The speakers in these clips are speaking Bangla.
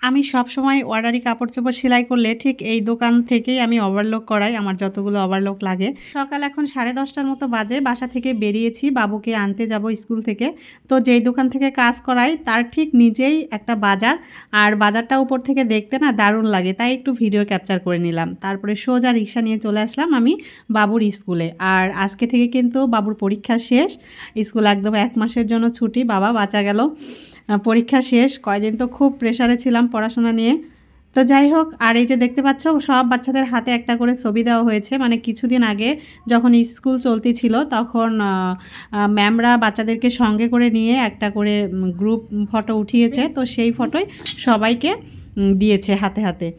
আমি সবসময় অর্ডারি কাপড়-চোপড় সেলাই করলে ঠিক এই দোকান থেকেই আমি ওভারলক করাই, আমার যতগুলো ওভারলক লাগে। সকাল এখন 10:30টার মতো বাজে, বাসা থেকে বেরিয়েছি, বাবুকে আনতে যাব স্কুল থেকে। তো যেই দোকান থেকে কাজ করাই তার ঠিক নিচেই একটা বাজার, আর বাজারটা উপর থেকে দেখতে না দারুণ লাগে, তাই একটু ভিডিও ক্যাপচার করে নিলাম। তারপরে সোজা রিক্সা নিয়ে চলে আসলাম আমি বাবুর স্কুলে। আর আজকে থেকে কিন্তু বাবুর পরীক্ষা শেষ, স্কুল একদম 1 মাসের জন্য ছুটি, বাবা বাঁচা গেল। পরীক্ষা শেষ, কয়দিন তো খুব প্রেশারে ছিলাম পড়াশোনা নিয়ে। তো যাই হোক, আর এই যে দেখতে পাচ্ছ সব বাচ্চাদের হাতে একটা করে ছবি দেওয়া হয়েছে, মানে কিছুদিন আগে যখন স্কুল চলতি ছিল তখন ম্যামরা বাচ্চাদেরকে সঙ্গে করে নিয়ে একটা করে গ্রুপ ফটো উঠিয়েছে, তো সেই ফটোই সবাইকে দিয়েছে হাতে হাতে।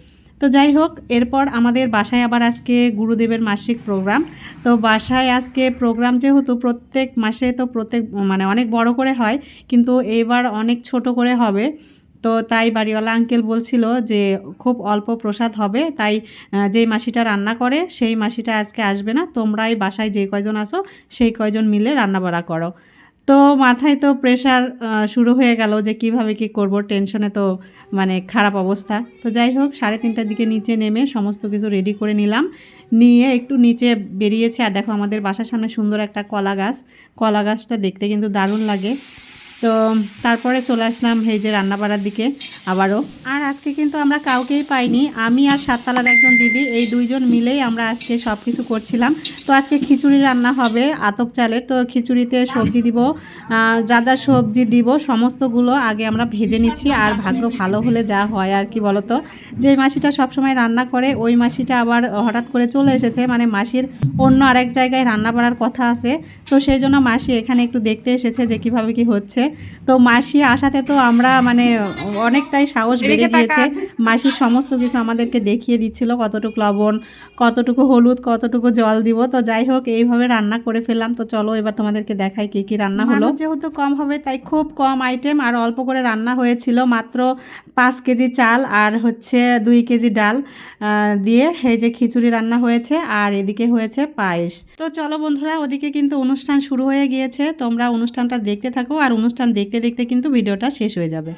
তো যাই হোক, এরপর আমাদের বাসায় আবার আজকে গুরুদেবের মাসিক প্রোগ্রাম। তো বাসায় আজকে প্রোগ্রাম যেহেতু প্রত্যেক মাসে তো প্রত্যেক মানে অনেক বড় করে হয়, কিন্তু এবার অনেক ছোট করে হবে। তো তাই বাড়িওয়ালা আঙ্কেল বলছিল যে খুব অল্প প্রসাদ হবে, তাই যেই মাসিটা রান্না করে সেই মাসিটা আজকে আসবে না, তোমরাই বাসায় যে কয়জন আসো সেই কয়জন মিলে রান্নাবাড়া করো। তো মাথায় তো প্রেশার শুরু হয়ে গেল যে কিভাবে কি করব, টেনশনে তো মানে খারাপ অবস্থা। তো যাই হোক, 3:30টার দিকে নিচে নেমে সমস্ত কিছু রেডি করে নিলাম, নিয়ে একটু নিচে বেরিয়েছি। আর দেখো আমাদের বাসার সামনে সুন্দর একটা কলা গাছ, কলা গাছটা দেখতে কিন্তু দারুণ লাগে। তো তারপরে চলে আসলাম এই যে রান্নাবাড়ার দিকে আবারও। আর আজকে কিন্তু আমরা কাউকেই পাইনি, আমি আর সাততলার একজন দিদি, এই দুইজন মিলেই আমরা আজকে সব কিছু করছিলাম। তো আজকে খিচুড়ি রান্না হবে আতপ চালের, তো খিচুড়িতে সবজি দিব, যা যা সবজি দিব সমস্তগুলো আগে আমরা ভেজে নিচ্ছি। আর ভাগ্য ভালো হলে যা হয় আর কি বলতো, যে মাসিটা সবসময় রান্না করে ওই মাসিটা আবার হঠাৎ করে চলে এসেছে, মানে মাসির অন্য আরেক জায়গায় রান্না বাড়ার কথা আছে। তো সেই জন্য মাসি এখানে একটু দেখতে এসেছে যে কিভাবে কি হচ্ছে। তো মাসি আসাতে তো আমরা মানে অনেকটাই সাহস বেড়ে গিয়েছে। মাসির সমস্ত কিছু আমাদেরকে দেখিয়ে দিচ্ছিল, কতটুকু লবণ, কতটুকু হলুদ, কতটুকু জল দিব। তো যাই হোক, এইভাবে রান্না করে ফেললাম। তো চলো এবার তোমাদেরকে দেখাই কী কী রান্না হলো। যেহেতু কম হবে তাই খুব কম আইটেম আর অল্প করে রান্না হয়েছিল, মাত্র 5 কেজি চাল আর হচ্ছে 2 কেজি ডাল দিয়ে এই যে খিচুড়ি রান্না হয়েছে, আর এদিকে হয়েছে পায়েস। তো চলো বন্ধুরা, ওদিকে কিন্তু অনুষ্ঠান শুরু হয়ে গিয়েছে, তোমরা অনুষ্ঠানটা দেখতে থাকো, আর অনুষ্ঠান দেখতে দেখতে কিন্তু ভিডিওটা শেষ হয়ে যাবে।